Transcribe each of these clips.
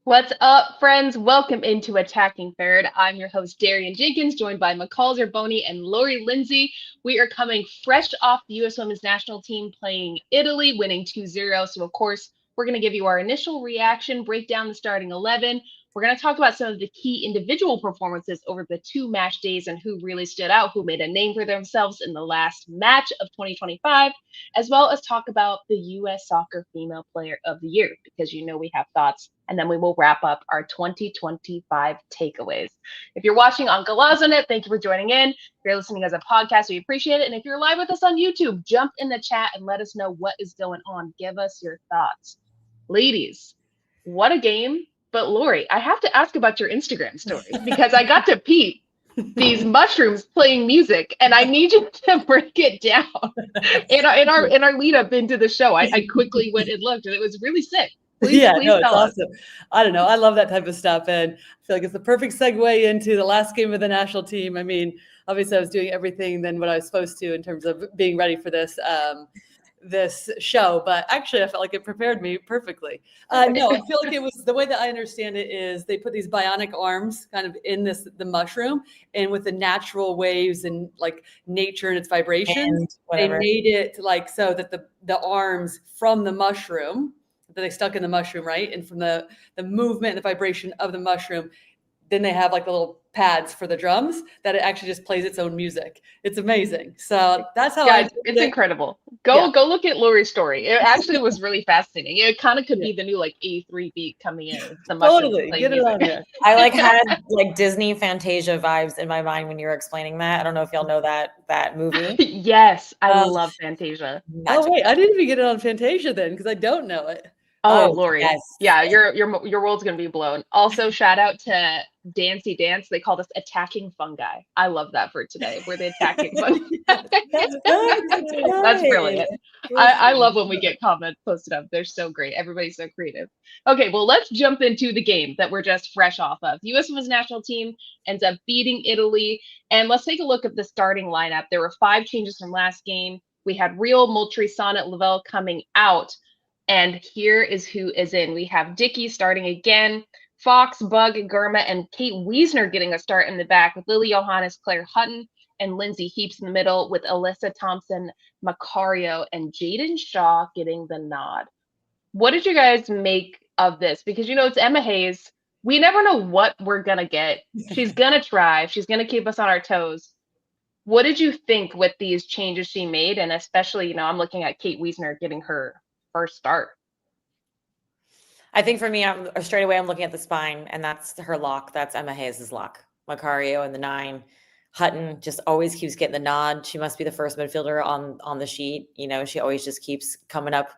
What's up, friends? Welcome into Attacking Third. I'm your host, Darian Jenkins, joined by McCall Zerboni and Lori Lindsey. We are coming fresh off the U.S. Women's National Team playing Italy, winning 2-0. So, of course, we're going to give you our initial reaction, break down the starting 11. We're going to talk about some of the key individual performances over the 2 match days and who really stood out, who made a name for themselves in the last match of 2025, as well as talk about the U.S. Soccer Female Player of the Year, because we have thoughts. And then we will wrap up our 2025 takeaways. If you're watching on GalazoNet, thank you for joining in. If you're listening as a podcast, we appreciate it. And if you're live with us on YouTube, jump in the chat and let us know what is going on. Give us your thoughts. Ladies, what a game. But Lori, I have to ask about your Instagram story because I got to peep these mushrooms playing music, and I need you to break it down. In our lead up into the show, I quickly went and looked, and it was really sick. Please It's tell us. awesome. I don't know. I love that type of stuff. And I feel like it's the perfect segue into the last game of the national team. I mean, obviously I was doing everything than what I was supposed to in terms of being ready for this show, but actually I felt like it prepared me perfectly. No, I feel like it was, the way that I understand it is they put these bionic arms kind of in the mushroom, and with the natural waves and like nature and its vibrations, they made it like so that the arms from the mushroom that they stuck in the mushroom, right? And from the movement and the vibration of the mushroom, then they have like the little pads for the drums that it actually just plays its own music. It's amazing. So that's how it's incredible. Go look at Lori's story. It actually was really fascinating. It kind of could be the new like A3 beat coming in. Totally. Get it on there. I like had like Disney Fantasia vibes in my mind when you were explaining that. I don't know if y'all know that movie. Yes, I love Fantasia. Oh wait, I didn't even get it on Fantasia then because I don't know it. Oh, Lori. Yes. Yeah, your world's gonna be blown. Also, shout out to Dancy Dance. They called us attacking fungi. I love that for today. We're the attacking fungi. That's brilliant. I love when we get comments posted up. They're so great. Everybody's so creative. Okay, well, let's jump into the game that we're just fresh off of. The U.S. Women's National Team ends up beating Italy. And let's take a look at the starting lineup. There were 5 changes from last game. We had Real, Moultrie, Sonnet, Lavelle coming out. And here is who is in. We have Dickey starting again, Fox, Bug, Germa, and Kate Wiesner getting a start in the back with Lily Johannes, Claire Hutton, and Lindsey Heaps in the middle with Alyssa Thompson, Macario, and Jaden Shaw getting the nod. What did you guys make of this? Because, it's Emma Hayes. We never know what we're going to get. She's going to try. She's going to keep us on our toes. What did you think with these changes she made? And especially, I'm looking at Kate Wiesner getting her first start. I think for me, straight away, I'm looking at the spine, and that's her lock. That's Emma Hayes' lock. Macario in the 9. Hutton just always keeps getting the nod. She must be the first midfielder on the sheet. She always just keeps coming up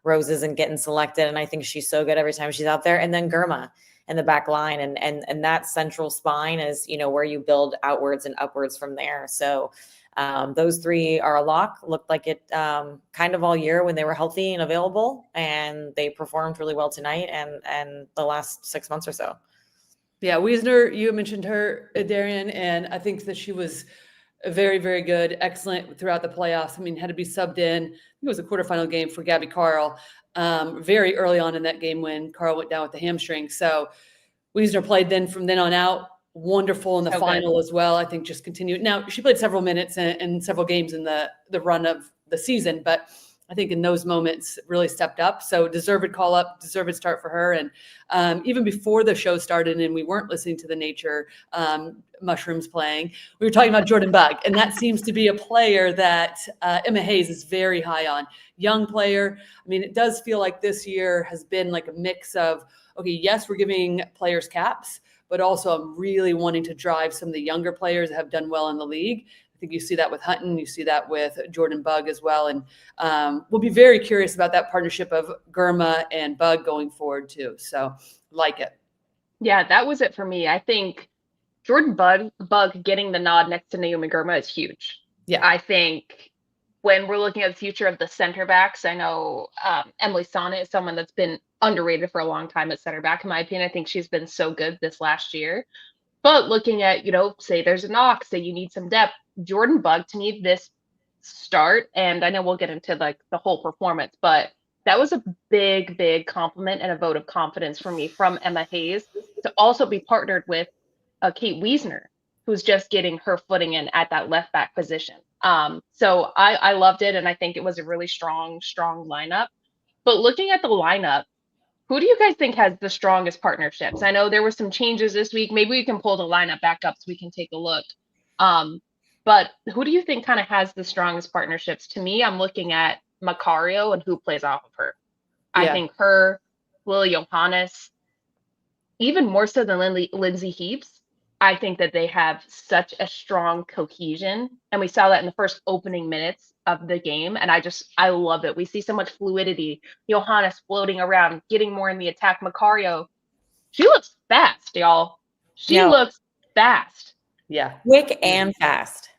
roses and getting selected. And I think she's so good every time she's out there. And then Germa in the back line. And that central spine is, where you build outwards and upwards from there. So those 3 are a lock. Looked like it kind of all year when they were healthy and available, and they performed really well tonight and the last 6 months or so. Yeah, Wiesner, you mentioned her, Darian, and I think that she was very, very good, excellent throughout the playoffs. I mean, had to be subbed in. I think it was a quarterfinal game for Gabby Carl very early on in that game when Carl went down with the hamstring. So Wiesner played from then on out. Wonderful in the final as well. I think just continued. Now, she played several minutes and several games in the run of the season, but I think in those moments really stepped up. So deserved call up, deserved start for her. And even before the show started and we weren't listening to the nature mushrooms playing, we were talking about Jordan Bug. And that seems to be a player that Emma Hayes is very high on. Young player. I mean, it does feel like this year has been like a mix of, okay, yes, we're giving players caps, but also I'm really wanting to drive some of the younger players that have done well in the league. I think you see that with Hutton. You see that with Jordan Bug as well. And we'll be very curious about that partnership of Germa and Bug going forward too. So like it. Yeah, that was it for me. I think Jordan Bug getting the nod next to Naomi Germa is huge. Yeah, I think when we're looking at the future of the center backs, I know Emily Sonnet is someone that's been underrated for a long time at center back. In my opinion, I think she's been so good this last year. But looking at, say there's a knock, say you need some depth. Jordan Bug, to me, this start, and I know we'll get into like the whole performance, but that was a big, big compliment and a vote of confidence for me from Emma Hayes to also be partnered with Kate Wiesner, who's just getting her footing in at that left back position. So I loved it, and I think it was a really strong lineup. But looking at the lineup, who do you guys think has the strongest partnerships? I know there were some changes this week. Maybe we can pull the lineup back up so we can take a look. But who do you think kind of has the strongest partnerships? To me, I'm looking at Macario and who plays off of her. I think her, Lily Johannes, even more so than Lindsey Heaps, I think that they have such a strong cohesion. And we saw that in the first opening minutes of the game. And I love it. We see so much fluidity. Johannes floating around, getting more in the attack. Macario, she looks fast, y'all. She looks fast. Yeah. Quick and fast.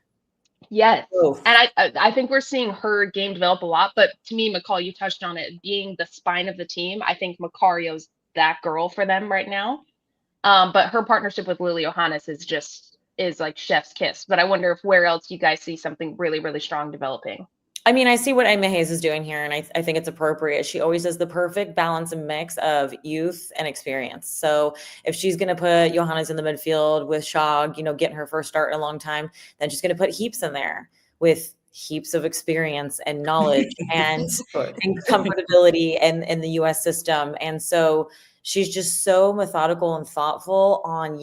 Yes. Oof. And I think we're seeing her game develop a lot. But to me, McCall, you touched on it, being the spine of the team. I think Macario's that girl for them right now. But her partnership with Lily Johannes is like chef's kiss. But I wonder where else you guys see something really, really strong developing. I mean, I see what Emma Hayes is doing here, and I think it's appropriate. She always does the perfect balance and mix of youth and experience. So if she's going to put Johannes in the midfield with Shaw, getting her first start in a long time, then she's going to put Heaps in there with heaps of experience and knowledge and comfortability in the U.S. system. And so she's just so methodical and thoughtful on,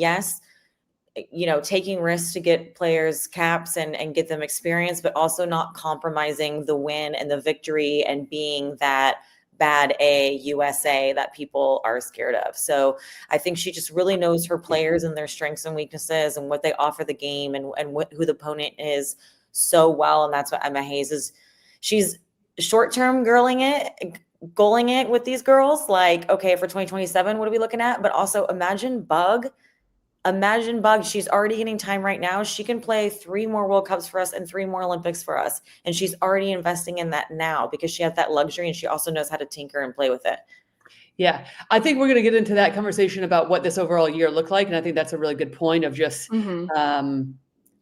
taking risks to get players caps and get them experience, but also not compromising the win and the victory and being that bad A USA that people are scared of. So I think she just really knows her players and their strengths and weaknesses and what they offer the game and who the opponent is so well. And that's what Emma Hayes is. She's short-term goaling it with these girls. Like, okay, for 2027, what are we looking at? But also imagine Bug. She's already getting time right now. She can play 3 more World Cups for us and 3 more Olympics for us. And she's already investing in that now because she has that luxury and she also knows how to tinker and play with it. Yeah, I think we're going to get into that conversation about what this overall year looked like. And I think that's a really good point of just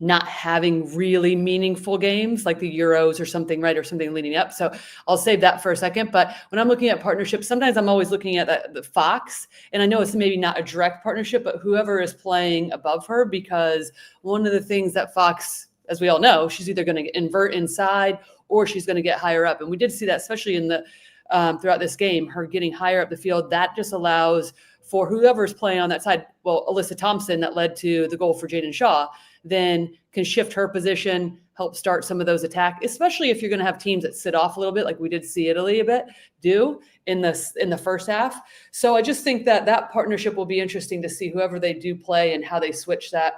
not having really meaningful games like the Euros or something, right? Or something leading up. So I'll save that for a second. But when I'm looking at partnerships, sometimes I'm always looking at the Fox. And I know it's maybe not a direct partnership, but whoever is playing above her, because one of the things that Fox, as we all know, she's either going to invert inside or she's going to get higher up. And we did see that, especially in the throughout this game, her getting higher up the field. That just allows for whoever's playing on that side. Well, Alyssa Thompson, that led to the goal for Jaden Shaw, then can shift her position, help start some of those attacks, especially if you're going to have teams that sit off a little bit, like we did see Italy a bit do in the first half. So I just think that partnership will be interesting to see whoever they do play and how they switch that,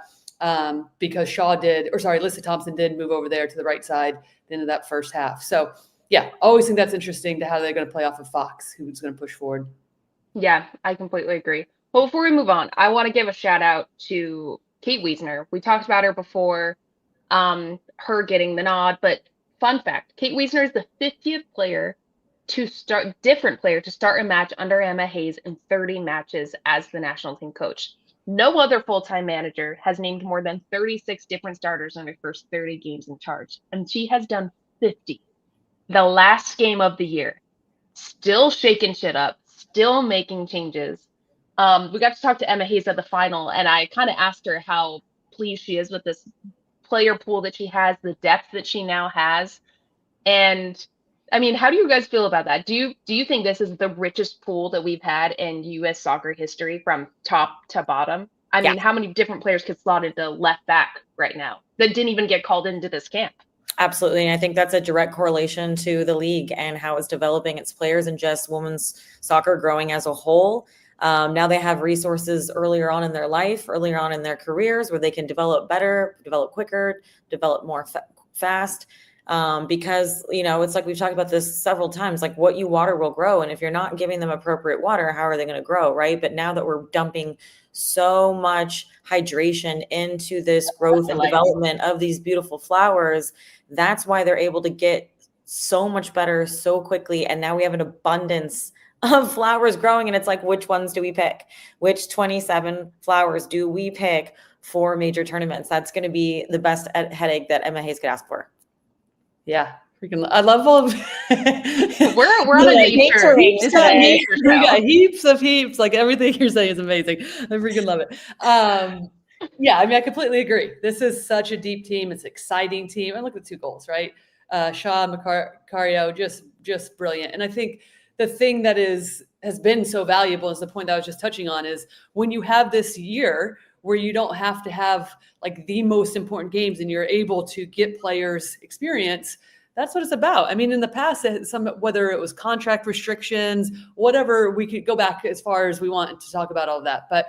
because Alyssa Thompson did move over there to the right side at the end of that first half. So yeah, I always think that's interesting to how they're going to play off of Fox, who's going to push forward. Yeah, I completely agree. Well, before we move on, I want to give a shout out to Kate Wiesner. We talked about her before, her getting the nod, but fun fact, Kate Wiesner is the 50th different player to start a match under Emma Hayes in 30 matches as the national team coach. No other full-time manager has named more than 36 different starters in their first 30 games in charge, and she has done 50. The last game of the year, still shaking shit up, still making changes. We got to talk to Emma Hayes at the final, and I kind of asked her how pleased she is with this player pool that she has, the depth that she now has. And I mean, how do you guys feel about that? Do you think this is the richest pool that we've had in U.S. soccer history from top to bottom? I mean, how many different players could slot into left back right now that didn't even get called into this camp? Absolutely. And I think that's a direct correlation to the league and how it's developing its players and just women's soccer growing as a whole. Now they have resources earlier on in their life, earlier on in their careers, where they can develop better, develop quicker, develop more fast. Because, it's like we've talked about this several times, like what you water will grow. And if you're not giving them appropriate water, how are they going to grow? Right. But now that we're dumping so much hydration into this growth and development of these beautiful flowers, that's why they're able to get so much better so quickly. And now we have an abundance of flowers growing. And it's like, which ones do we pick? Which 27 flowers do we pick for major tournaments? That's going to be the best headache that Emma Hayes could ask for. Yeah. Freaking, I love all of We're on a nature. Naturing This is a today. nature we got show. heaps. Like everything you're saying is amazing. I freaking love it. Yeah, I mean, I completely agree. This is such a deep team. It's an exciting team. And look at the 2 goals, right? Shaw, Macario, just brilliant. And I think the thing that has been so valuable is the point that I was just touching on is when you have this year where you don't have to have like the most important games and you're able to get players experience. That's what it's about. I mean, in the past, whether it was contract restrictions, whatever, we could go back as far as we want to talk about all of that. But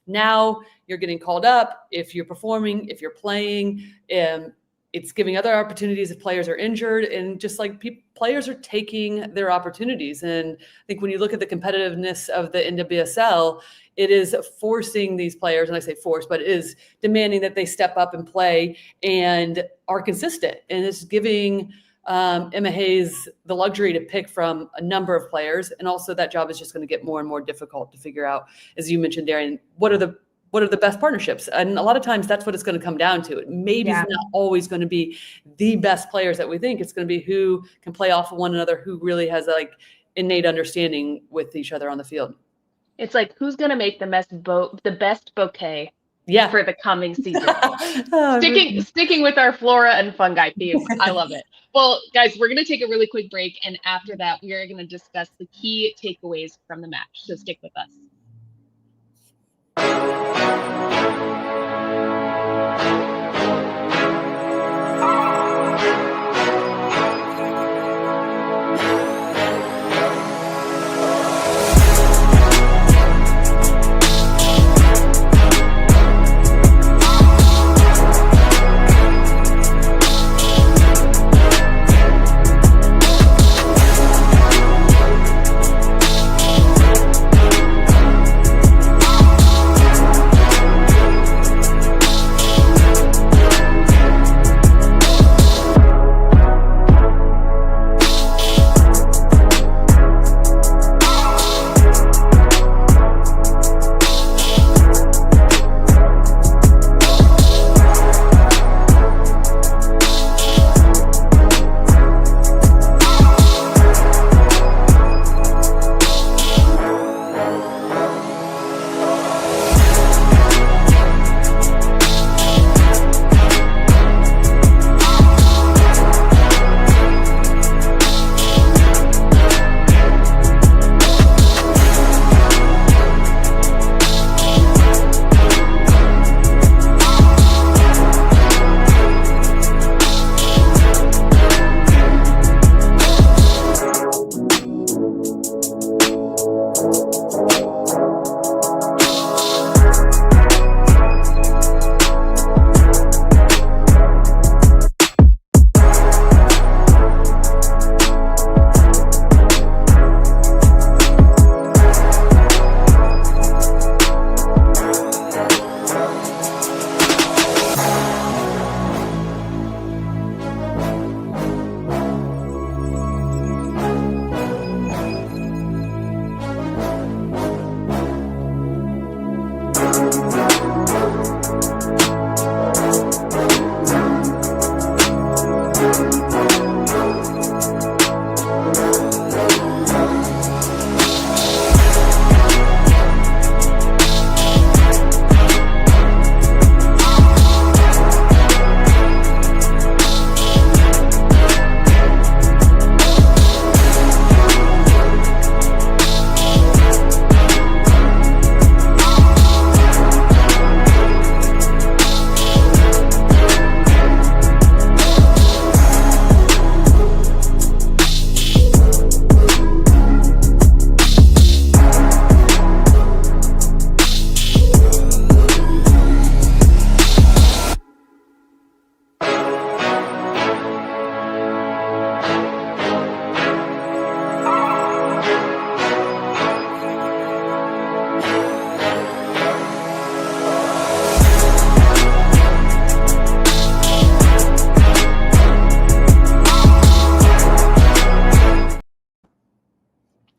now you're getting called up if you're performing, if you're playing, it's giving other opportunities if players are injured, and just like players are taking their opportunities. And I think when you look at the competitiveness of the NWSL, it is forcing these players, and I say force, but it is demanding that they step up and play and are consistent. And it's giving Emma Hayes the luxury to pick from a number of players. And also that job is just going to get more and more difficult to figure out, as you mentioned, Darian, what are the best partnerships? And a lot of times that's what it's going to come down to. It maybe it's not always going to be the best players that we think. It's going to be who can play off of one another, who really has like innate understanding with each other on the field. It's like, who's going to make the best bouquet for the coming season? Sticking with our flora and fungi theme. I love it. Well, guys, we're going to take a really quick break. And after that, we are going to discuss the key takeaways from the match. So stick with us.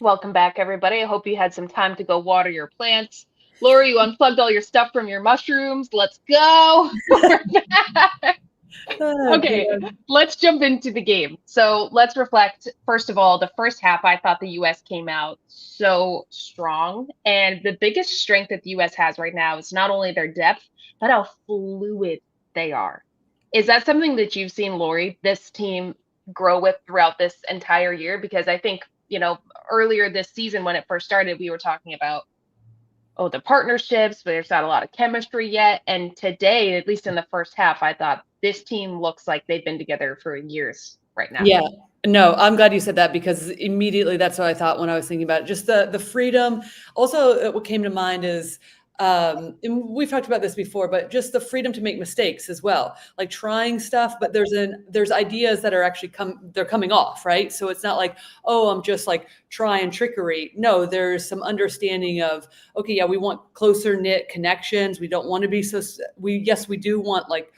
Welcome back, everybody. I hope you had some time to go water your plants. Lori, you unplugged all your stuff from your mushrooms. Let's go. We're back. Oh, Okay, God. let's jump into the game. So let's reflect. First of all, the first half, I thought the U.S. came out so strong. And the biggest strength that the U.S. has right now is not only their depth, but how fluid they are. Is that something that you've seen, Lori, this team grow with throughout this entire year? Because I think, earlier this season when it first started, we were talking about, the partnerships, but there's not a lot of chemistry yet. And today, at least in the first half, I thought this team looks like they've been together for years right now. Yeah. No, I'm glad you said that because immediately that's what I thought when I was thinking about it. Just the freedom. Also, what came to mind is, and we've talked about this before, but just the freedom to make mistakes as well, like trying stuff, but there's ideas that are actually they're coming off, right? So it's not like, oh, I'm just like trying trickery. No, there's some understanding of, okay, yeah, we want closer knit connections. We don't want to be we do want like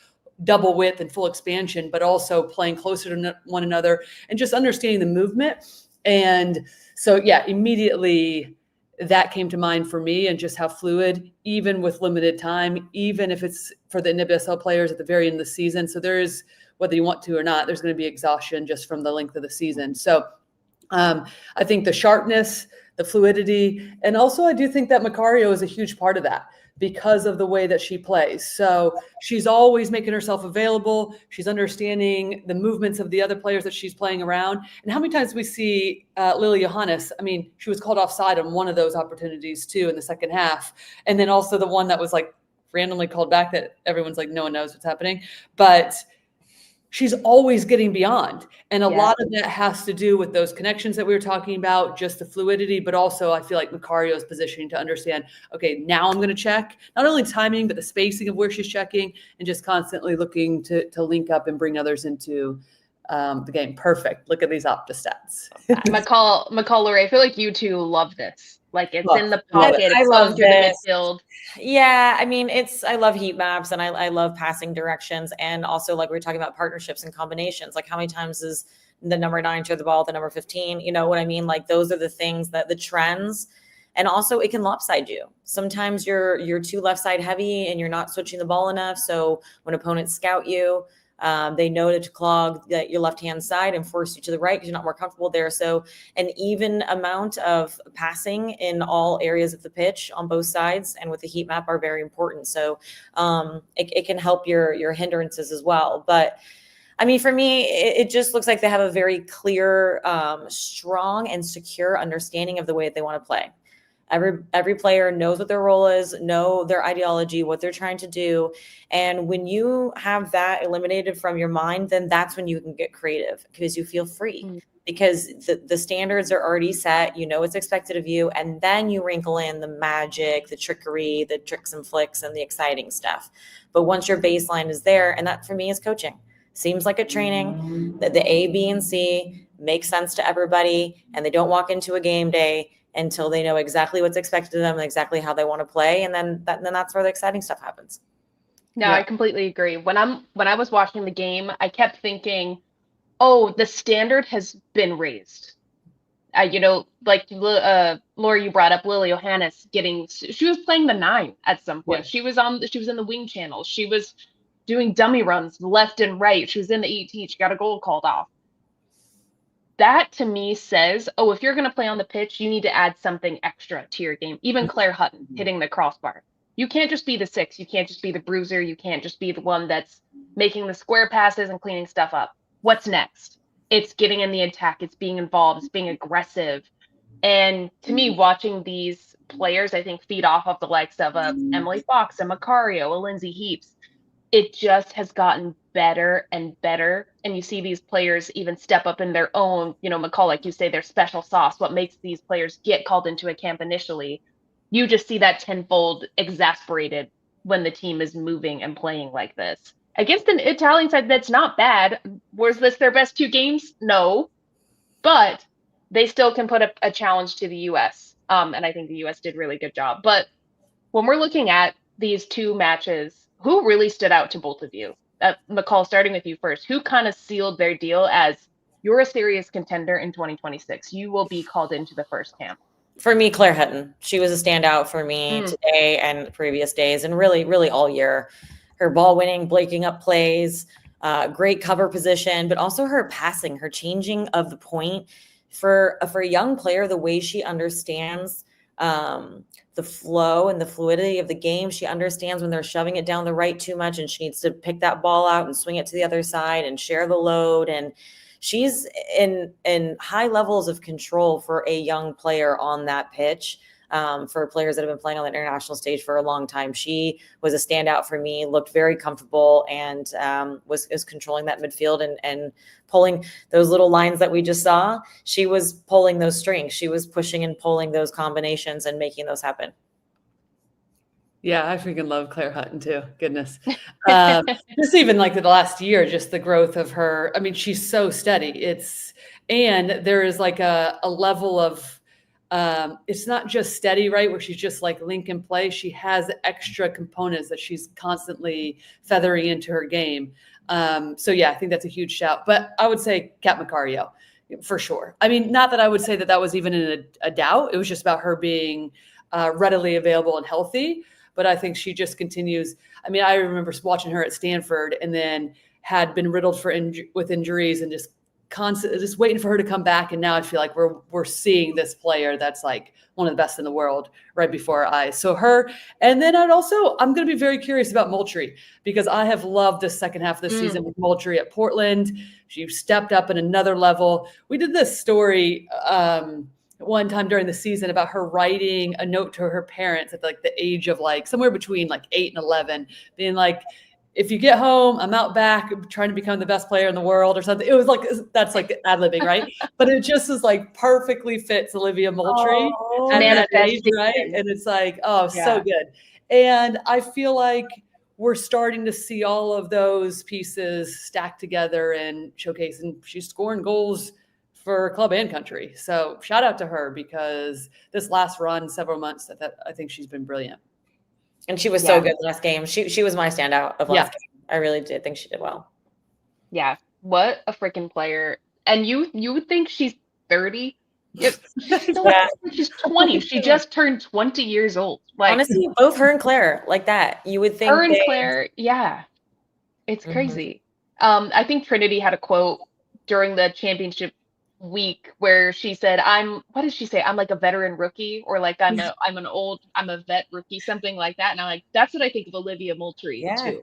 double width and full expansion, but also playing closer to one another and just understanding the movement. And so, yeah, immediately that came to mind for me, and just how fluid, even with limited time, even if it's for the NWSL players at the very end of the season. So there is, whether you want to or not, there's going to be exhaustion just from the length of the season. So I think the sharpness, the fluidity, and also I do think that Macario is a huge part of that because of the way that she plays. So she's always making herself available. She's understanding the movements of the other players that she's playing around. And how many times we see Lily Johannes, I mean, she was called offside on one of those opportunities too in the second half. And then also the one that was like randomly called back that everyone's like, no one knows what's happening. But she's always getting beyond. And a lot of that has to do with those connections that we were talking about, just the fluidity, but also I feel like Macario's positioning to understand, okay, now I'm going to check not only timing, but the spacing of where she's checking and just constantly looking to link up and bring others into the game. Perfect. Look at these Opta stats. McCall, Lori, I feel like you two love this. Like it's in the pocket, it's going through the midfield. Yeah, I mean, I love heat maps and I love passing directions. And also, like we were talking about partnerships and combinations, like how many times is the number 9 share the ball with the number 15? You know what I mean? Like those are the things that the trends, and also it can lopside you. Sometimes you're too left side heavy and you're not switching the ball enough. So when opponents scout you, they know to clog your left-hand side and force you to the right because you're not more comfortable there. So an even amount of passing in all areas of the pitch on both sides and with the heat map are very important. So it can help your hindrances as well. But I mean, for me, it just looks like they have a very clear, strong and secure understanding of the way that they want to play. Every player knows what their role is, know their ideology, what they're trying to do. And when you have that eliminated from your mind, then that's when you can get creative because you feel free because the standards are already set. You know what's expected of you. And then you wrinkle in the magic, the trickery, the tricks and flicks, and the exciting stuff. But once your baseline is there, and that for me is coaching. Seems like a training that the A, B, and C make sense to everybody, and they don't walk into a game day until they know exactly what's expected of them and exactly how they want to play. And then that's where the exciting stuff happens. No, I completely agree. When I was watching the game, I kept thinking, oh, the standard has been raised. Like Laura, you brought up Lily Johannes she was playing the 9 at some point. Yeah. She was in the wing channels. She was doing dummy runs left and right. She was in the 18. She got a goal called off. That to me says, oh, if you're going to play on the pitch, you need to add something extra to your game. Even Claire Hutton hitting the crossbar. You can't just be the 6. You can't just be the bruiser. You can't just be the one that's making the square passes and cleaning stuff up. What's next? It's getting in the attack. It's being involved. It's being aggressive. And to me, watching these players, I think, feed off of the likes of Emily Fox and Macario, Lindsey Heaps. It just has gotten better and better. And you see these players even step up in their own, McCall, like you say, their special sauce, what makes these players get called into a camp initially. You just see that tenfold exasperated when the team is moving and playing like this. Against an Italian side that's not bad. Was this their best 2 games? No. But they still can put a challenge to the U.S. And I think the U.S. did a really good job. But when we're looking at these 2 matches, who really stood out to both of you? McCall, starting with you first. Who kind of sealed their deal as you're a serious contender in 2026? You will be called into the first camp. For me, Claire Hutton. She was a standout for me today and previous days and really, really all year. Her ball winning, breaking up plays, great cover position, but also her passing, her changing of the point for a young player, the way she understands the flow and the fluidity of the game. She understands when they're shoving it down the right too much, and she needs to pick that ball out and swing it to the other side and share the load. And she's in high levels of control for a young player on that pitch. For players that have been playing on the international stage for a long time, she was a standout for me, looked very comfortable, and was controlling that midfield and pulling those little lines that we just saw. She was pulling those strings. She was pushing and pulling those combinations and making those happen. Yeah, I freaking love Claire Hutton too. Goodness. Just even like the last year, just the growth of her. I mean, she's so steady. And there is like a level of, it's not just steady, right? Where she's just like link and play. She has extra components that she's constantly feathering into her game. So yeah, I think that's a huge shout. But I would say Kat Macario for sure. I mean, not that I would say that was even in a doubt. It was just about her being readily available and healthy. But I think she just continues. I mean, I remember watching her at Stanford and then had been riddled with injuries and just constantly just waiting for her to come back. And now I feel like we're seeing this player that's like one of the best in the world right before our eyes. So her, and then I'm going to be very curious about Moultrie, because I have loved the second half of the season with Moultrie at Portland. She stepped up in another level. We did this story one time during the season about her writing a note to her parents at like the age of like somewhere between like 8 and 11, being like, if you get home, I'm out back trying to become the best player in the world or something. It was like, that's like ad-libbing, right? But it just is like perfectly fits Olivia Moultrie at that age, right? And it's like, so good. And I feel like we're starting to see all of those pieces stacked together and showcase, and she's scoring goals for club and country. So shout out to her, because this last run, several months, I think she's been brilliant. And she was so good last game. She was my standout of last game. I really did think she did well. Yeah. What a freaking player. And you would think she's 30. She's 20. She just turned 20 years old. Like, honestly, both her and Claire like that. You would think her and Claire, it's crazy. I think Trinity had a quote during the championship week where she said, what did she say? I'm like a veteran rookie, or like I'm a vet rookie, something like that. And I'm like, that's what I think of Olivia Moultrie too.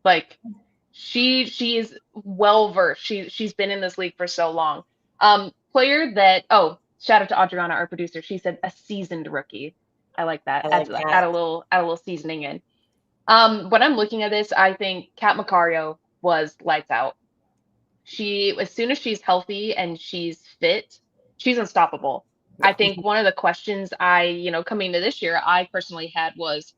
Like she is well versed. She's been in this league for so long. Player that, shout out to Adriana, our producer. She said a seasoned rookie. I like that. Add a little seasoning in. When I'm looking at this, I think Kat Macario was lights out. As soon as she's healthy and she's fit, she's unstoppable. I think one of the questions coming to this year, I personally had was,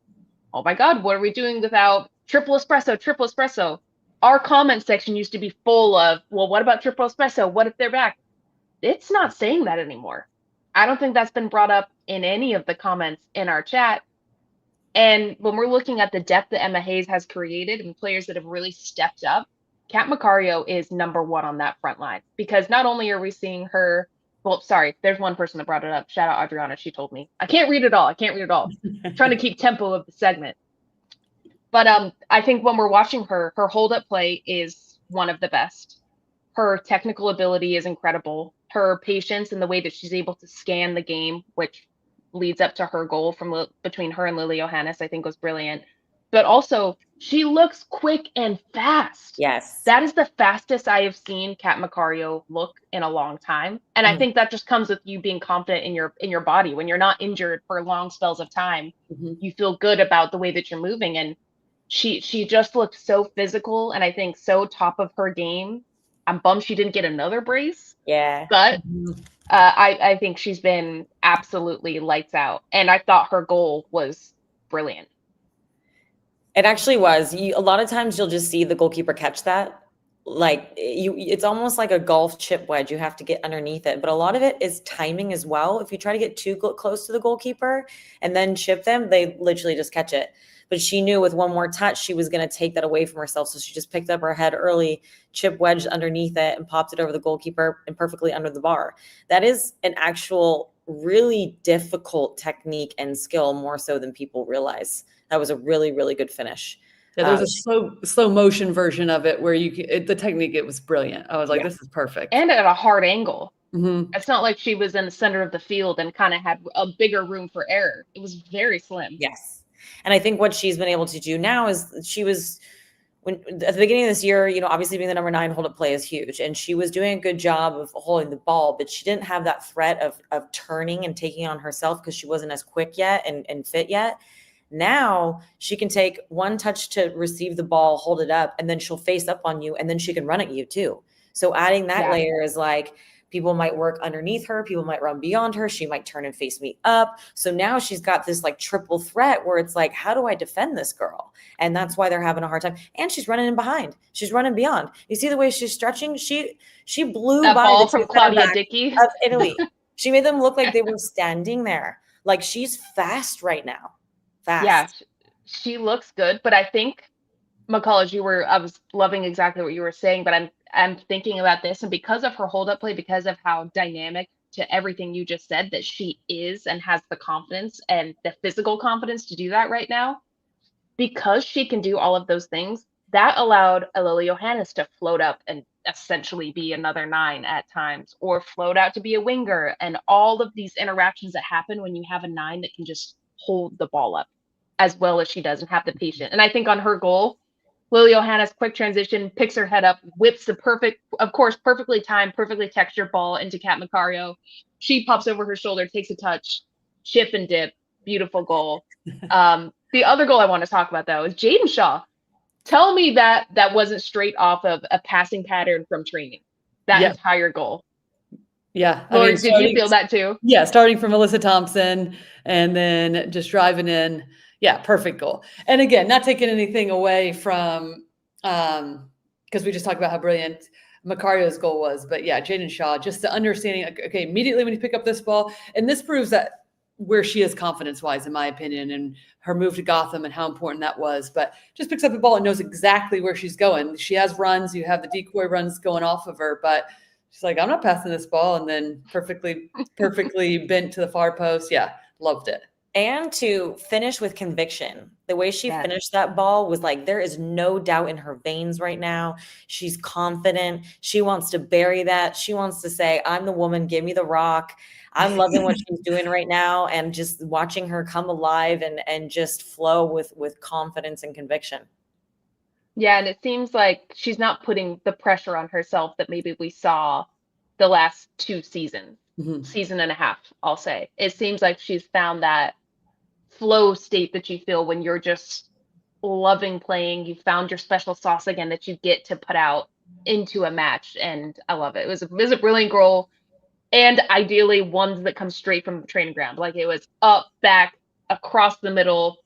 oh my God, what are we doing without Triple Espresso, Triple Espresso? Our comment section used to be full of, well, what about Triple Espresso? What if they're back? It's not saying that anymore. I don't think that's been brought up in any of the comments in our chat. And when we're looking at the depth that Emma Hayes has created and players that have really stepped up, Kat Macario is number one on that front line, because not only are we seeing her, there's one person that brought it up. Shout out Adriana. She told me. I can't read it all. I'm trying to keep tempo of the segment. But I think when we're watching her hold-up play is one of the best. Her technical ability is incredible. Her patience and the way that she's able to scan the game, which leads up to her goal from between her and Lily Johannes, I think was brilliant. But also, she looks quick and fast. Yes. That is the fastest I have seen Kat Macario look in a long time. And I think that just comes with you being confident in your body. When you're not injured for long spells of time, you feel good about the way that you're moving. And she just looked so physical, and I think so top of her game. I'm bummed she didn't get another brace. Yeah. But I think she's been absolutely lights out. And I thought her goal was brilliant. It actually was. A lot of times you'll just see the goalkeeper catch that. Like it's almost like a golf chip wedge. You have to get underneath it. But a lot of it is timing as well. If you try to get too close to the goalkeeper and then chip them, they literally just catch it. But she knew with one more touch, she was going to take that away from herself. So she just picked up her head early, chip wedged underneath it, and popped it over the goalkeeper and perfectly under the bar. That is an actual really difficult technique and skill, more so than people realize. That was a really, really good finish. Yeah, there's a slow motion version of it where the technique, it was brilliant. I was like, this is perfect. And at a hard angle. Mm-hmm. It's not like she was in the center of the field and kind of had a bigger room for error. It was very slim. Yes. And I think what she's been able to do now is when at the beginning of this year, obviously being the number 9 hold up play is huge. And she was doing a good job of holding the ball, but she didn't have that threat of turning and taking on herself because she wasn't as quick yet and fit yet. Now she can take one touch to receive the ball, hold it up, and then she'll face up on you, and then she can run at you too. So adding that layer is like, people might work underneath her. People might run beyond her. She might turn and face me up. So now she's got this like triple threat where it's like, how do I defend this girl? And that's why they're having a hard time. And she's running in behind. She's running beyond. You see the way she's stretching? She blew that by ball the from Claudia Dickey of Italy. She made them look like they were standing there. Like, she's fast right now. Fast. Yeah, she looks good. But I think, McCall, I was loving exactly what you were saying, but I'm thinking about this, and because of her hold up play, because of how dynamic to everything you just said that she is and has the confidence and the physical confidence to do that right now, because she can do all of those things, that allowed Alili Johannes to float up and essentially be another 9 at times, or float out to be a winger, and all of these interactions that happen when you have a 9 that can just hold the ball up as well as she does and have the patience. And I think on her goal, Lily Johannes, quick transition, picks her head up, whips the perfectly timed, perfectly textured ball into Kat Macario. She pops over her shoulder, takes a touch, chip and dip, beautiful goal. The other goal I want to talk about, though, is Jaden Shaw. Tell me that wasn't straight off of a passing pattern from training, that entire goal. Yeah. Lori, did you feel that too? Yeah, starting from Alyssa Thompson and then just driving in. Yeah, perfect goal. And again, not taking anything away from, because we just talked about how brilliant Macario's goal was. But yeah, Jaden Shaw, just the understanding, okay, immediately when you pick up this ball, and this proves that where she is confidence-wise, in my opinion, and her move to Gotham and how important that was. But just picks up the ball and knows exactly where she's going. She has runs. You have the decoy runs going off of her, but she's like, I'm not passing this ball. And then perfectly bent to the far post. Yeah, loved it. And to finish with conviction. The way she finished that ball was like, there is no doubt in her veins right now. She's confident. She wants to bury that. She wants to say, I'm the woman. Give me the rock. I'm loving what she's doing right now. And just watching her come alive and just flow with confidence and conviction. Yeah, and it seems like she's not putting the pressure on herself that maybe we saw the last 2 seasons, season and a half, I'll say. It seems like she's found that flow state that you feel when you're just loving playing. You found your special sauce again that you get to put out into a match, and I love it. It was a brilliant goal, and ideally ones that come straight from the training ground. Like, it was up, back, across the middle,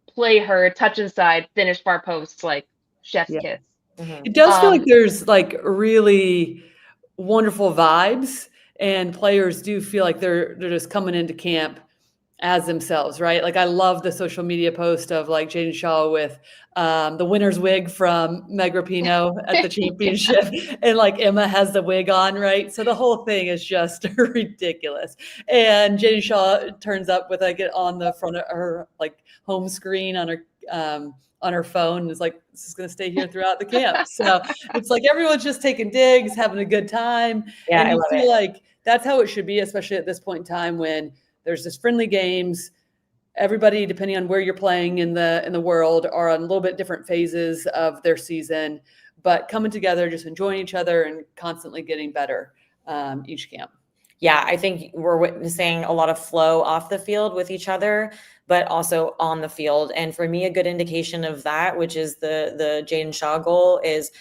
play her, touch inside, finish far posts, like chef's kiss. It does feel like there's like really wonderful vibes, and players do feel like they're just coming into camp as themselves, right? Like, I love the social media post of like Jaden Shaw with the winner's wig from Meg Rapinoe at the championship. And like Emma has the wig on, right? So the whole thing is just ridiculous. And Jaden Shaw turns up with like it on the front of her like home screen on her phone, and is like, this is going to stay here throughout the camp. So it's like everyone's just taking digs, having a good time. Yeah, and you feel like that's how it should be, especially at this point in time when there's this friendly games. Everybody, depending on where you're playing in the world, are on a little bit different phases of their season, but coming together, just enjoying each other and constantly getting better each camp. Yeah, I think we're witnessing a lot of flow off the field with each other, but also on the field. And for me, a good indication of that, which is the Jaden Shaw goal, is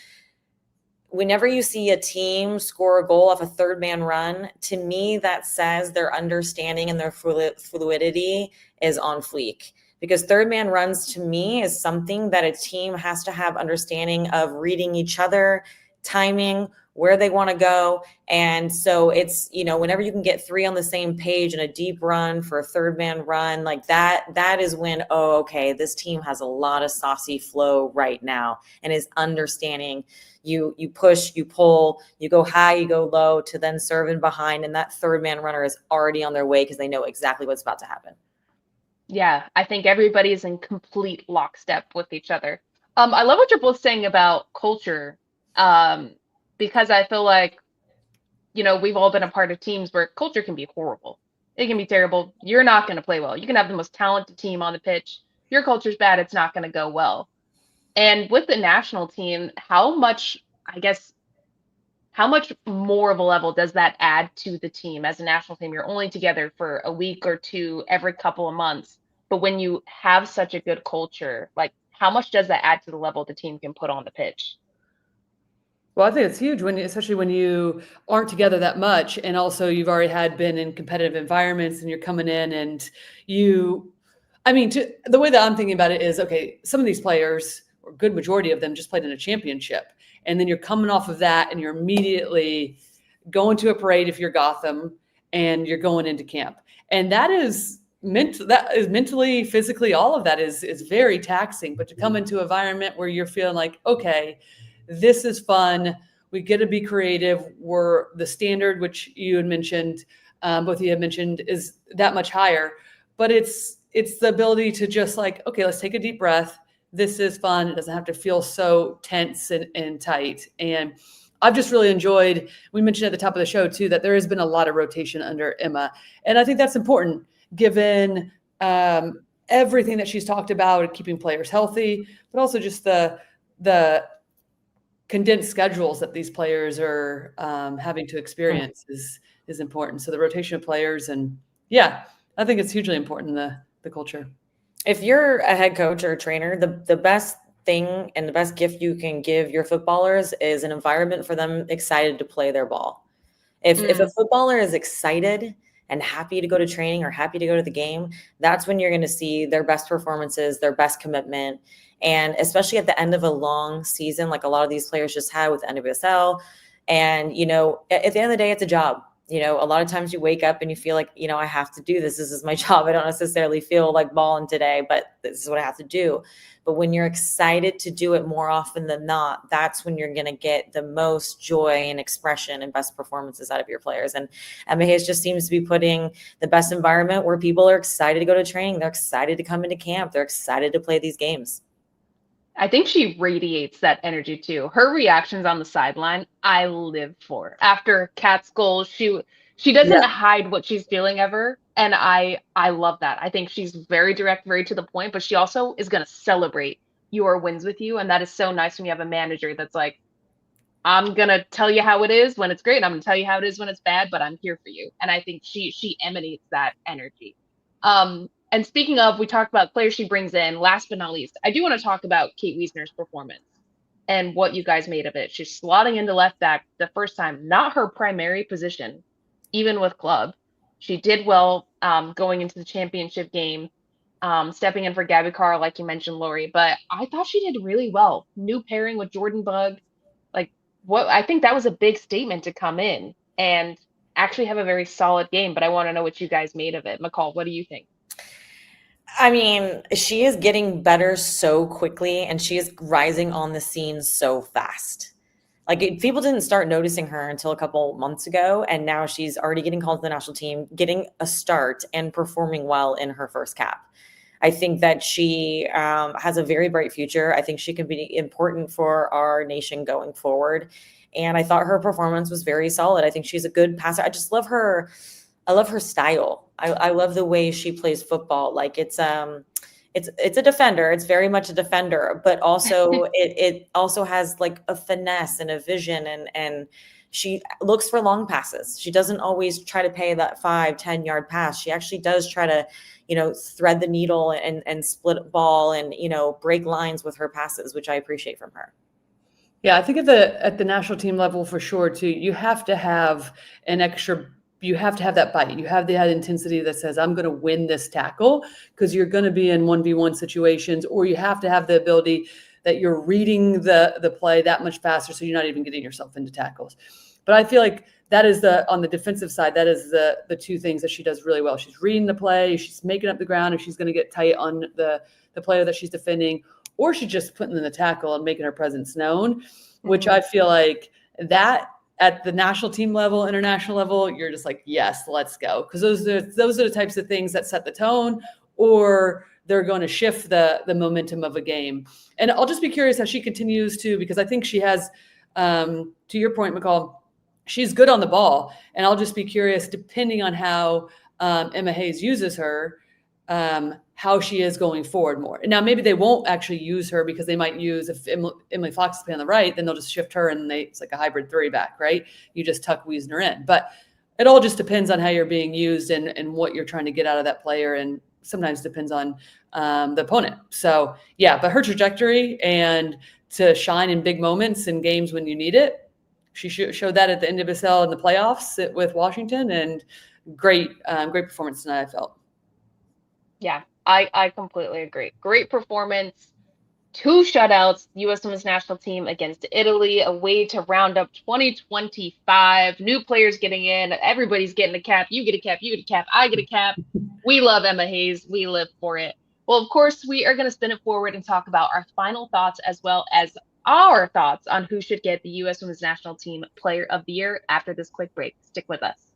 whenever you see a team score a goal off a third man run, to me, that says their understanding and their fluidity is on fleek. Because third man runs, to me, is something that a team has to have understanding of reading each other, timing, where they want to go. And so it's, whenever you can get 3 on the same page in a deep run for a third man run, like that is when, oh, okay, this team has a lot of saucy flow right now and is understanding. You push, you pull, you go high, you go low to then serve in behind. And that third man runner is already on their way because they know exactly what's about to happen. Yeah, I think everybody's in complete lockstep with each other. I love what you're both saying about culture, because I feel like, we've all been a part of teams where culture can be horrible. It can be terrible. You're not going to play well. You can have the most talented team on the pitch. Your culture's bad. It's not going to go well. And with the national team, I guess, how much more of a level does that add to the team as a national team? You're only together for a week or two every couple of months. But when you have such a good culture, like how much does that add to the level the team can put on the pitch? Well, I think it's huge especially when you aren't together that much, and also you've already been in competitive environments, and you're coming in and the way that I'm thinking about it is, okay, some of these players, or a good majority of them, just played in a championship, and then you're coming off of that, and you're immediately going to a parade if you're Gotham, and you're going into camp, and that is mentally, physically, all of that is very taxing. But to come into an environment where you're feeling like, okay, this is fun. We get to be creative. The standard, which you had mentioned, both of you had mentioned, is that much higher. But it's the ability to just like, okay, let's take a deep breath. This is fun. It doesn't have to feel so tense and tight. And I've just really enjoyed, we mentioned at the top of the show too, that there has been a lot of rotation under Emma. And I think that's important given everything that she's talked about, keeping players healthy, but also just the condensed schedules that these players are having to experience is important. So the rotation of players, and yeah, I think it's hugely important, the culture. If you're a head coach or a trainer, the best thing and the best gift you can give your footballers is an environment for them excited to play their ball. If a footballer is excited and happy to go to training or happy to go to the game, that's when you're going to see their best performances, their best commitment. And especially at the end of a long season, like a lot of these players just had with NWSL. And, at the end of the day, it's a job. A lot of times you wake up and you feel like, I have to do this. This is my job. I don't necessarily feel like balling today, but this is what I have to do. But when you're excited to do it more often than not, that's when you're going to get the most joy and expression and best performances out of your players. And Emma Hayes just seems to be putting the best environment where people are excited to go to training. They're excited to come into camp. They're excited to play these games. I think she radiates that energy too. Her reactions on the sideline, I live for. After Kat's goal, she doesn't hide what she's feeling ever, and I love that. I think she's very direct, very to the point, but she also is going to celebrate your wins with you, and that is so nice when you have a manager that's like, I'm going to tell you how it is when it's great, and I'm going to tell you how it is when it's bad, but I'm here for you. And I think she emanates that energy. And speaking of, we talked about players she brings in. Last but not least, I do want to talk about Kate Wiesner's performance and what you guys made of it. She's slotting into left back the first time, not her primary position, even with club. She did well going into the championship game, stepping in for Gabby Carl, like you mentioned, Lori. But I thought she did really well. New pairing with Jordan Bug. I think that was a big statement to come in and actually have a very solid game. But I want to know what you guys made of it. McCall, what do you think? I mean, she is getting better so quickly, and she is rising on the scene so fast. People didn't start noticing her until a couple months ago, and now she's already getting called to the national team, getting a start, and performing well in her first cap. I think that she has a very bright future. I think she can be important for our nation going forward. And I thought her performance was very solid. I think she's a good passer. I just love her. I love her style. I love the way she plays football. It's a defender. It's very much a defender, but also it also has like a finesse and a vision, and she looks for long passes. She doesn't always try to pay that 5-10 yard pass. She actually does try to, thread the needle and split ball and, break lines with her passes, which I appreciate from her. Yeah, I think at the national team level for sure too, you have to have that bite. You have that intensity that says, I'm going to win this tackle, because you're going to be in 1v1 situations, or you have to have the ability that you're reading the play that much faster, so you're not even getting yourself into tackles. But I feel like that is on the defensive side, that is the two things that she does really well. She's reading the play, she's making up the ground, if she's going to get tight on the player that she's defending, or she's just putting in the tackle and making her presence known, which I feel like that at the national team level, international level, you're just like, yes, let's go. Because those are the types of things that set the tone, or they're going to shift the momentum of a game. And I'll just be curious how she continues to, because I think she has, to your point, McCall, she's good on the ball. And I'll just be curious, depending on how Emma Hayes uses her, how she is going forward more. Now, maybe they won't actually use her because they might use, if Emily Fox is playing on the right, then they'll just shift her and it's like a hybrid 3-back, right? You just tuck Wiesner in. But it all just depends on how you're being used and what you're trying to get out of that player. And sometimes depends on the opponent. So yeah, but her trajectory and to shine in big moments in games when you need it, she showed that at the NWSL in the playoffs with Washington, and great performance tonight, I felt. Yeah, I completely agree. Great performance. 2 shutouts, U.S. Women's National Team against Italy, a way to round up 2025. New players getting in. Everybody's getting a cap. You get a cap. You get a cap. I get a cap. We love Emma Hayes. We live for it. Well, of course, we are going to spin it forward and talk about our final thoughts as well as our thoughts on who should get the U.S. Women's National Team Player of the Year after this quick break. Stick with us.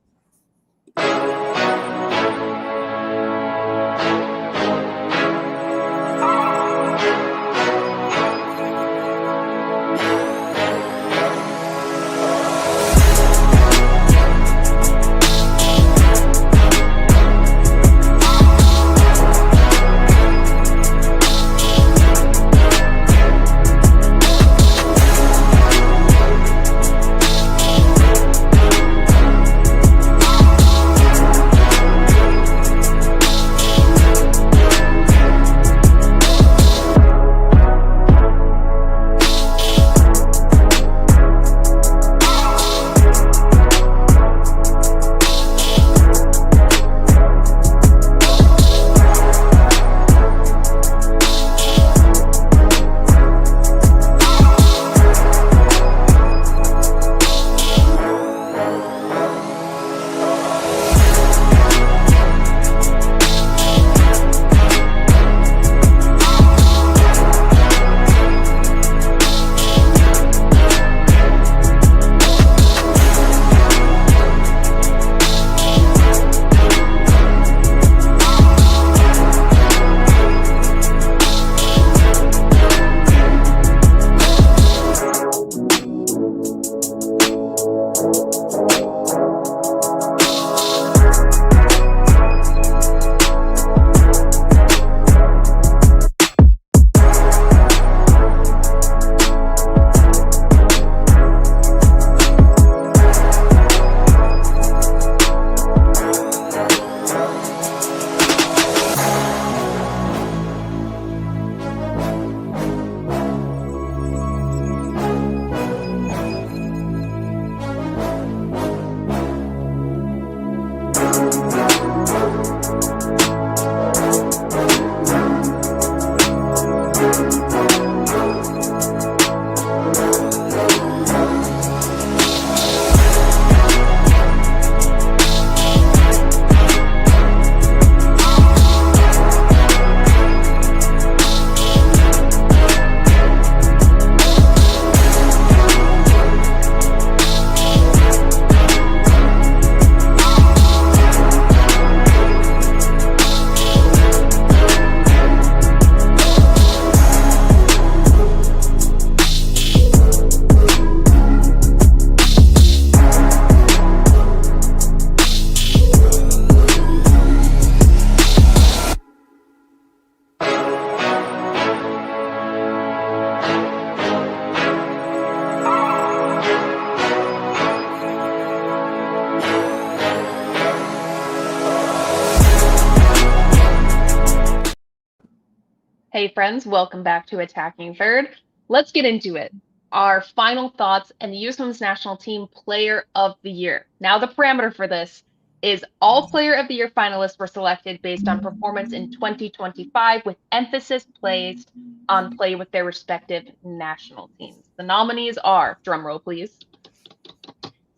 Hey friends, welcome back to Attacking Third. Let's get into it. Our final thoughts and the U.S. Women's National Team Player of the Year. Now the parameter for this is all Player of the Year finalists were selected based on performance in 2025 with emphasis placed on play with their respective national teams. The nominees are, drumroll please,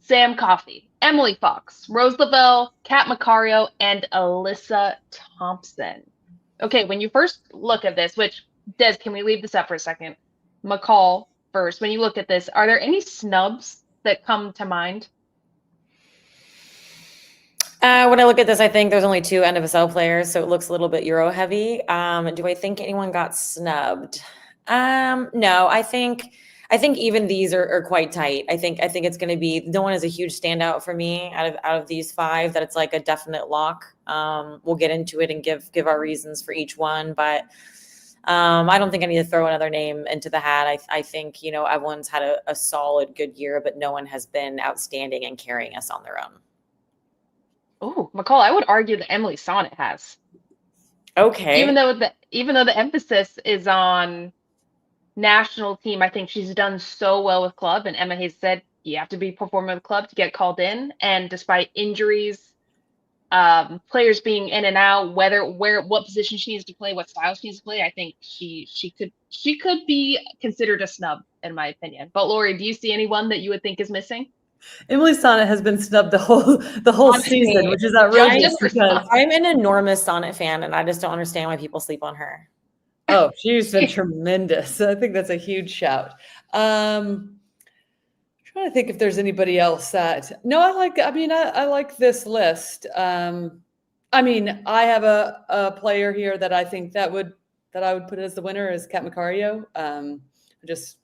Sam Coffey, Emily Fox, Rose Lavelle, Kat Macario, and Alyssa Thompson. Okay, when you first look at this, which, Des, can we leave this up for a second? McCall first, when you look at this, are there any snubs that come to mind? When I look at this, I think there's only 2 NWSL players, so it looks a little bit Euro heavy. Do I think anyone got snubbed? No, I think even these are quite tight. I think it's going to be, no one is a huge standout for me out of these 5 that it's like a definite lock. We'll get into it and give our reasons for each one, but I don't think I need to throw another name into the hat. I think, everyone's had a solid good year, but no one has been outstanding and carrying us on their own. Oh, McCall, I would argue that Emily Sonnet has. Okay. Even though the emphasis is on national team, I think she's done so well with club. And Emma Hayes said you have to be performing with club to get called in. And despite injuries, players being in and out, what position she needs to play, what style she needs to play, I think she could be considered a snub in my opinion. But Lori, do you see anyone that you would think is missing? Emily Sonnet has been snubbed the whole season, which is outrageous because I'm an enormous Sonnet fan, and I just don't understand why people sleep on her. Oh, she's been tremendous. I think that's a huge shout. Trying to think if there's anybody else that. No, I like this list. I have a player here that I think that I would put as the winner is Kat Macario. I just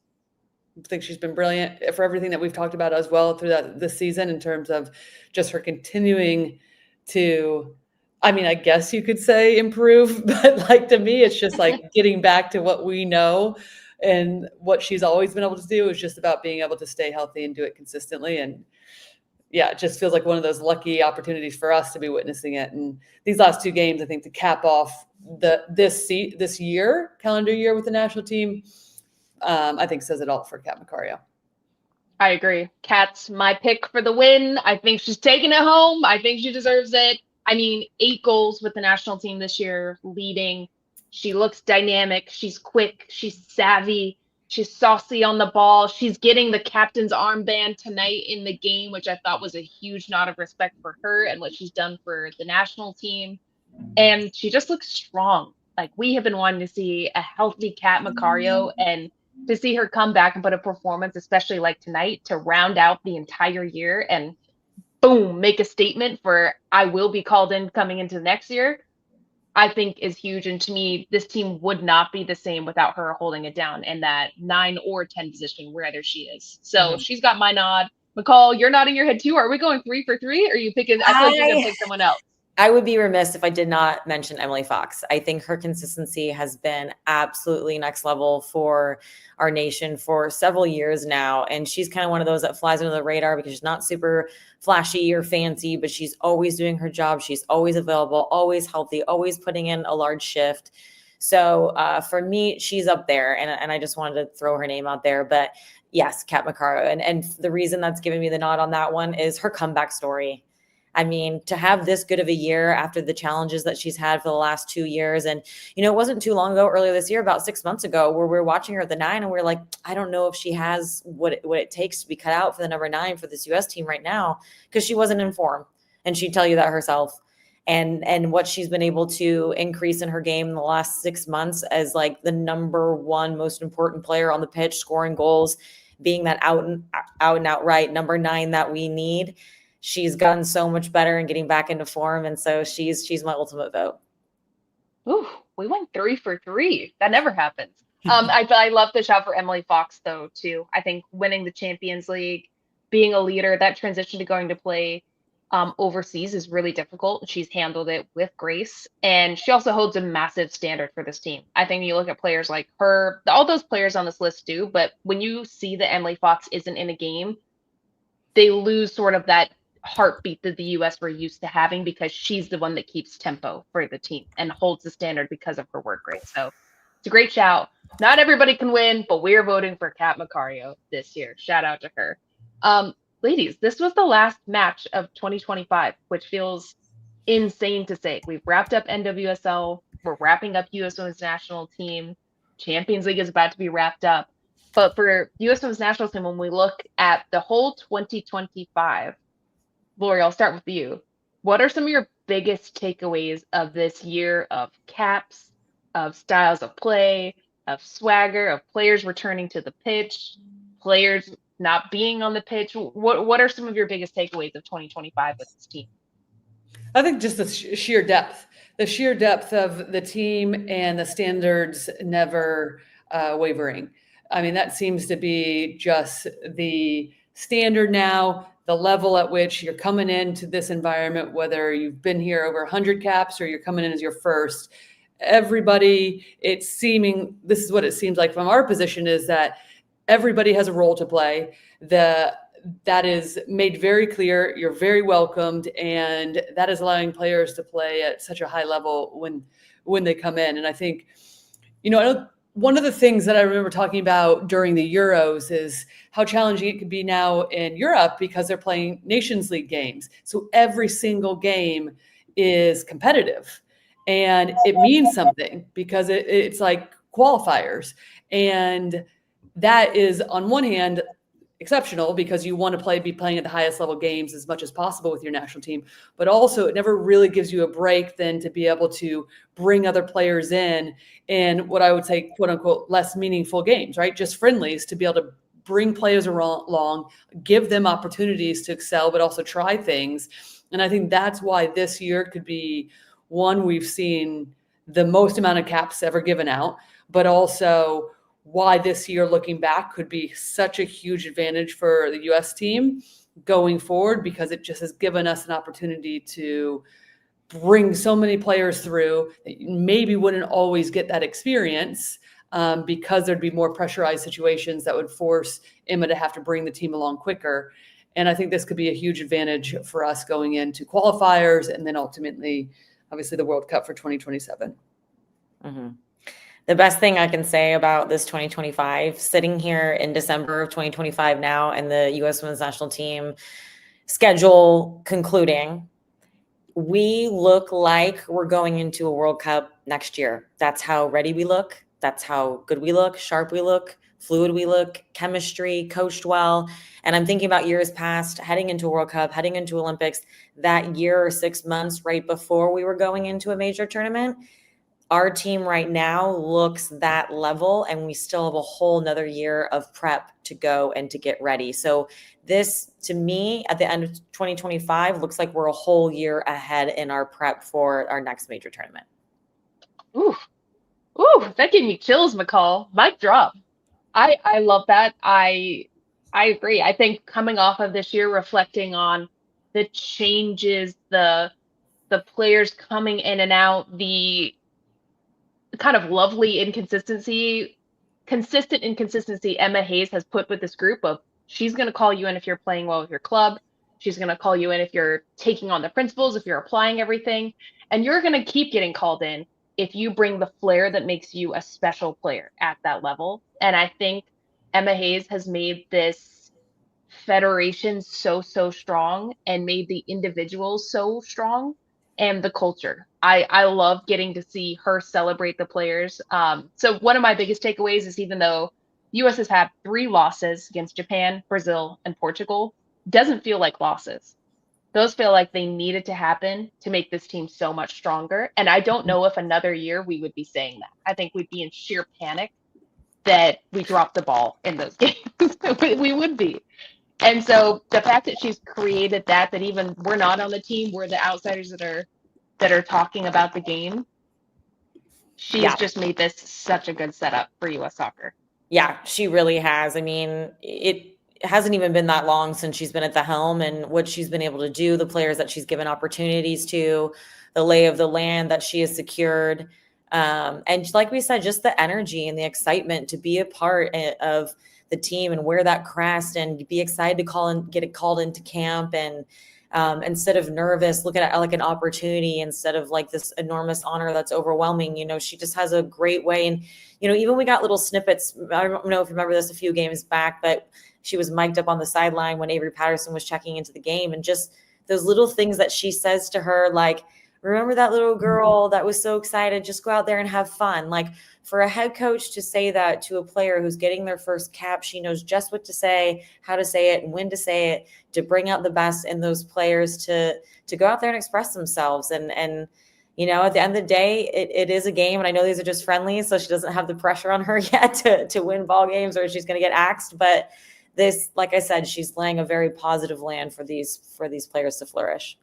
think she's been brilliant for everything that we've talked about as well through this season in terms of just her continuing to, I guess you could say improve, but like to me, it's just like getting back to what we know and what she's always been able to do is just about being able to stay healthy and do it consistently. And yeah, it just feels like one of those lucky opportunities for us to be witnessing it. And these last 2 games, I think to cap off this calendar year with the national team, I think says it all for Kat Macario. I agree. Kat's my pick for the win. I think she's taking it home. I think she deserves it. 8 goals with the national team this year, leading. She looks dynamic. She's quick. She's savvy. She's saucy on the ball. She's getting the captain's armband tonight in the game, which I thought was a huge nod of respect for her and what she's done for the national team. And she just looks strong. Like, we have been wanting to see a healthy Kat Macario, and to see her come back and put a performance, especially like tonight, to round out the entire year and boom, make a statement for I will be called in coming into the next year, I think is huge. And to me, this team would not be the same without her holding it down in that 9 or 10 position, wherever she is. So she's got my nod. McCall, you're nodding your head too. Are we going 3 for 3? Or are you picking? I feel like you're going to pick someone else. I would be remiss if I did not mention Emily Fox. I think her consistency has been absolutely next level for our nation for several years now. And she's kind of one of those that flies under the radar because she's not super flashy or fancy, but she's always doing her job. She's always available, always healthy, always putting in a large shift. So for me, she's up there. And I just wanted to throw her name out there. But yes, Kat Macario. And the reason that's giving me the nod on that one is her comeback story. To have this good of a year after the challenges that she's had for the last 2 years. And, it wasn't too long ago, earlier this year, about 6 months ago, where we were watching her at the 9 and we we're like, I don't know if she has what it takes to be cut out for the number 9 for this US team right now, because she wasn't in form. And she'd tell you that herself. And what she's been able to increase in her game in the last 6 months as like the number 1 most important player on the pitch, scoring goals, being that out and outright number 9 that we need. She's gotten so much better and getting back into form. And so she's my ultimate vote. Ooh, we went 3 for 3. That never happens. I love the shout for Emily Fox, though, too. I think winning the Champions League, being a leader, that transition to going to play overseas is really difficult. She's handled it with grace. And she also holds a massive standard for this team. I think you look at players like her, all those players on this list do, but when you see that Emily Fox isn't in a game, they lose sort of that heartbeat that the US were used to having, because she's the one that keeps tempo for the team and holds the standard because of her work rate. So it's a great shout. Not everybody can win, but we're voting for Kat Macario this year. Shout out to her. Ladies, this was the last match of 2025, which feels insane to say. We've wrapped up NWSL. We're wrapping up US Women's National Team. Champions League is about to be wrapped up. But for US Women's National Team, when we look at the whole 2025, Lori, I'll start with you. What are some of your biggest takeaways of this year of caps, of styles of play, of swagger, of players returning to the pitch, players not being on the pitch? What are some of your biggest takeaways of 2025 with this team? I think just the sheer depth of the team and the standards never wavering. I mean, that seems to be just the standard now, the level at which you're coming into this environment, whether you've been here over 100 caps or you're coming in as your first. Everybody, this is what it seems like from our position, is that everybody has a role to play. That is made very clear. You're very welcomed, and that is allowing players to play at such a high level when they come in. And I think, one of the things that I remember talking about during the Euros is how challenging it could be now in Europe because they're playing Nations League games. So every single game is competitive, and it means something because it's like qualifiers. And that is, on one hand, exceptional because you want to be playing at the highest level games as much as possible with your national team, but also it never really gives you a break then to be able to bring other players in what I would say, quote unquote, less meaningful games, right? Just friendlies, to be able to bring players along, give them opportunities to excel, but also try things. And I think that's why this year could be one we've seen the most amount of caps ever given out, but also why this year, looking back, could be such a huge advantage for the U.S. team going forward, because it just has given us an opportunity to bring so many players through that maybe wouldn't always get that experience because there'd be more pressurized situations that would force Emma to have to bring the team along quicker. And I think this could be a huge advantage for us going into qualifiers and then ultimately, obviously, the World Cup for 2027. Mm-hmm. The best thing I can say about this 2025, sitting here in December of 2025 now, and the U.S. Women's National Team schedule concluding, we look like we're going into a World Cup next year. That's how ready we look. That's how good we look, sharp we look, fluid we look, chemistry, coached well. And I'm thinking about years past, heading into a World Cup, heading into Olympics, that year or 6 months right before we were going into a major tournament. Our team right now looks that level, and we still have a whole nother year of prep to go and to get ready. So this, to me, at the end of 2025, looks like we're a whole year ahead in our prep for our next major tournament. Ooh, that gave me chills, McCall. Mic drop. I love that. I agree. I think coming off of this year, reflecting on the changes, the players coming in and out, the kind of lovely consistent inconsistency Emma Hayes has put with this group of, she's going to call you in if you're playing well with your club. She's going to call you in if you're taking on the principles, if you're applying everything, and you're going to keep getting called in if you bring the flair that makes you a special player at that level. And I think Emma Hayes has made this federation so strong and made the individuals so strong, and the culture. I love getting to see her celebrate the players. So one of my biggest takeaways is, even though US has had 3 losses against Japan, Brazil, and Portugal, doesn't feel like losses. Those feel like they needed to happen to make this team so much stronger. And I don't know if another year we would be saying that. I think we'd be in sheer panic that we dropped the ball in those games. We would be. And so the fact that she's created that even we're not on the team, we're the outsiders that are talking about the game. She's just made this such a good setup for US soccer. Yeah, she really has. I mean, it hasn't even been that long since she's been at the helm, and what she's been able to do, the players that she's given opportunities to, the lay of the land that she has secured. And like we said, just the energy and the excitement to be a part of the team and wear that crest and be excited to get it called into camp, and instead of nervous, look at it like an opportunity instead of like this enormous honor that's overwhelming. She just has a great way. And, even we got little snippets. I don't know if you remember this a few games back, but she was mic'd up on the sideline when Avery Patterson was checking into the game, and just those little things that she says to her, like, remember that little girl that was so excited, just go out there and have fun. Like, for a head coach to say that to a player who's getting their first cap, she knows just what to say, how to say it, and when to say it, to bring out the best in those players to go out there and express themselves. And at the end of the day, it is a game. And I know these are just friendlies, so she doesn't have the pressure on her yet to win ball games, or she's going to get axed. But this, like I said, she's laying a very positive land for these players to flourish.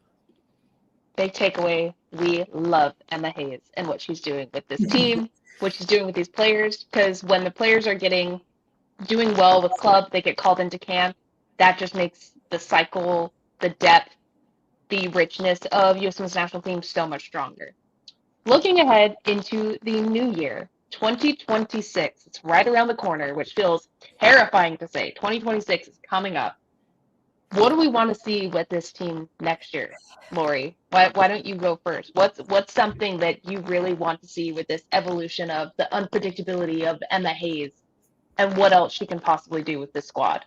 big takeaway. We love Emma Hayes and what she's doing with this team, what she's doing with these players. Because when the players are doing well with club, they get called into camp. That just makes the cycle, the depth, the richness of U.S. Women's national team so much stronger. Looking ahead into the new year, 2026, it's right around the corner, which feels terrifying to say. 2026 is coming up. What do we want to see with this team next year, Lori? Why don't you go first? What's something that you really want to see with this evolution of the unpredictability of Emma Hayes, and what else she can possibly do with this squad?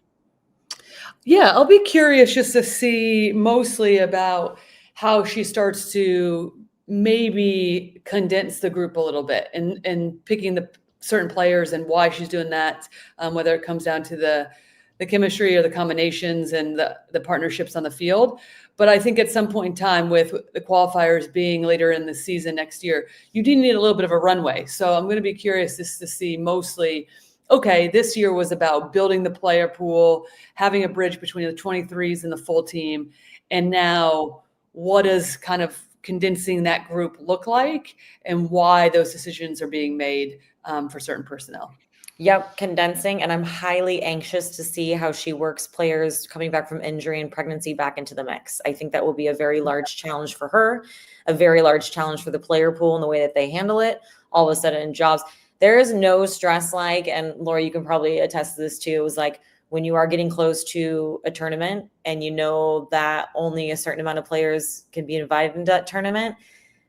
Yeah, I'll be curious just to see mostly about how she starts to maybe condense the group a little bit and picking the certain players and why she's doing that, whether it comes down to the chemistry or the combinations and the partnerships on the field. But I think at some point in time, with the qualifiers being later in the season next year, you do need a little bit of a runway. So I'm going to be curious just to see mostly, okay, this year was about building the player pool, having a bridge between the 23s and the full team. And now what does kind of condensing that group look like, and why those decisions are being made for certain personnel? Yep, condensing. And I'm highly anxious to see how she works players coming back from injury and pregnancy back into the mix. I think that will be a very large challenge for her, a very large challenge for the player pool and the way that they handle it. All of a sudden in jobs, there is no stress like, and Laura, you can probably attest to this too, it was like when you are getting close to a tournament and you know that only a certain amount of players can be invited into that tournament,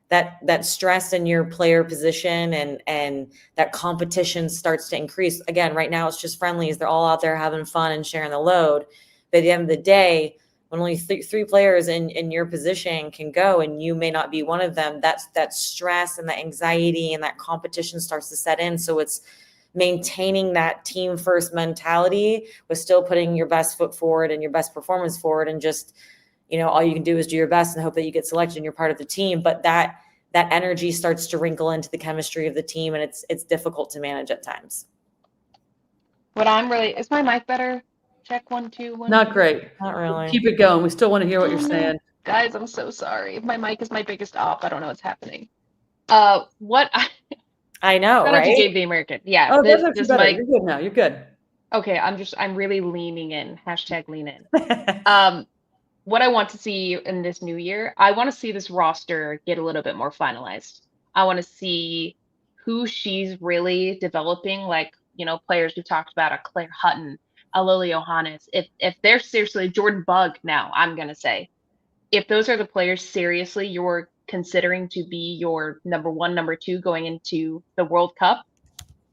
that stress in your player position and that competition starts to increase. Again, right now it's just friendlies. They're all out there having fun and sharing the load. But at the end of the day, when only three players in your position can go and you may not be one of them, that stress and that anxiety and that competition starts to set in. So it's maintaining that team first mentality with still putting your best foot forward and your best performance forward, and just, all you can do is do your best and hope that you get selected and you're part of the team. But that energy starts to wrinkle into the chemistry of the team, and it's difficult to manage at times. Is my mic better? Check 1 2 1. Not great. Not really. Keep it going. We still want to hear what you're saying. Guys, I'm so sorry. My mic is my biggest op. I don't know what's happening. I know, right? right? Gabe the American. Yeah. Oh, this mic. You're good now. You're good. Okay, I'm really leaning in. # lean in. What I want to see in this new year, I want to see this roster get a little bit more finalized. I want to see who she's really developing, like, players we've talked about, a Claire Hutton, a Lily Johannes. If they're seriously Jordan Bug now, I'm going to say, if those are the players seriously you're considering to be your number 1, number 2 going into the World Cup,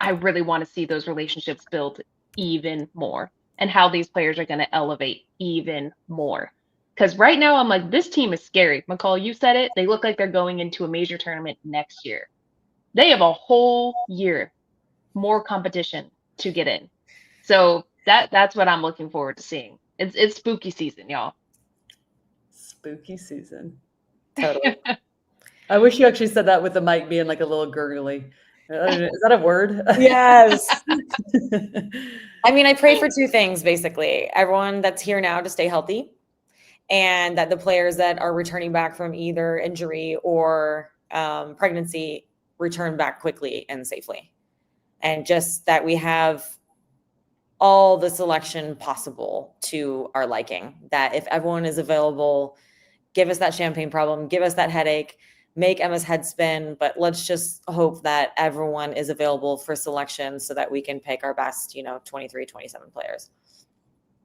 I really want to see those relationships build even more, and how these players are going to elevate even more. Because right now I'm like, this team is scary. McCall, you said it. They look like they're going into a major tournament next year. They have a whole year more competition to get in. So that's what I'm looking forward to seeing. It's spooky season, y'all. Spooky season. Totally. I wish you actually said that with the mic being like a little gurgly. Is that a word? Yes. I mean, I pray for 2 things, basically. Everyone that's here now to stay healthy, and that the players that are returning back from either injury or pregnancy return back quickly and safely. And just that we have all the selection possible to our liking. That if everyone is available, give us that champagne problem, give us that headache, make Emma's head spin, but let's just hope that everyone is available for selection so that we can pick our best, 23, 27 players.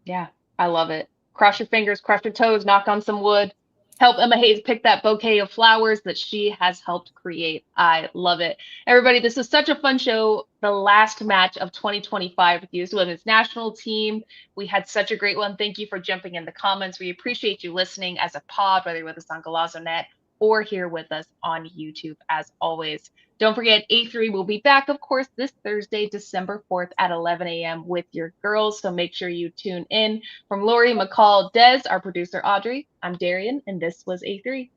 Yeah, I love it. Cross your fingers, cross your toes, knock on some wood. Help Emma Hayes pick that bouquet of flowers that she has helped create. I love it. Everybody, this was such a fun show. The last match of 2025 with U.S. Women's National Team. We had such a great one. Thank you for jumping in the comments. We appreciate you listening as a pod, whether you're with us on Golazo.net or here with us on YouTube, as always. Don't forget, A3 will be back, of course, this Thursday, December 4th at 11 a.m. with your girls. So make sure you tune in. From Lori, McCall, Des, our producer, Audrey, I'm Darian, and this was A3.